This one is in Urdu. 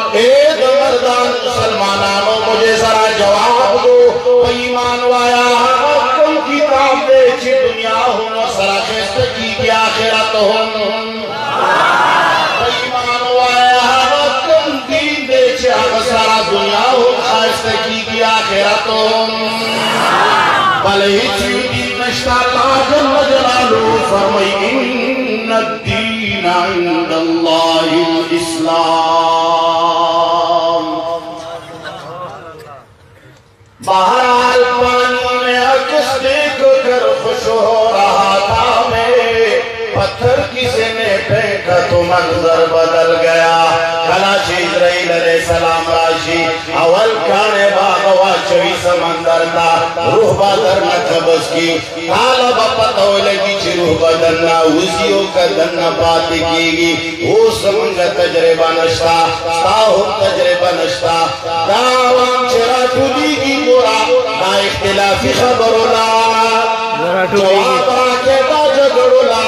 مردان مسلمانانوں مجھے ذرا جواب دو ایمان وایا کم کتاب دے چی دنیا ہوں سرا خستگی کی آخرت ہوں ایمان وایا کم دین دے چی سرا دنیا ہوں خستگی کی آخرت ہوں بلے چی دین نشتا اللہ جل جلالو فرمائی ان الدین عند اللہ الاسلام بہرحال پانی میں عکس دیکھ کر خوش ہو رہا تھا میں پتھر کسی نے پھینکا تو منظر بدل گیا کلاچ اسرائیل علیہ السلام راشی اول کھانے باغوا چوی سمندر تا روح بدر نہ قبض کی طالب پتہ لگی چی روح بدر نہ وزیوں کا دن نہ پاتی کی گی وہ سمنگا تجربہ نشتا تاہم تجربہ نشتا داوام چرا ٹولی کی گورا نا اختلافی خبرولا جواب آکے دا جگرولا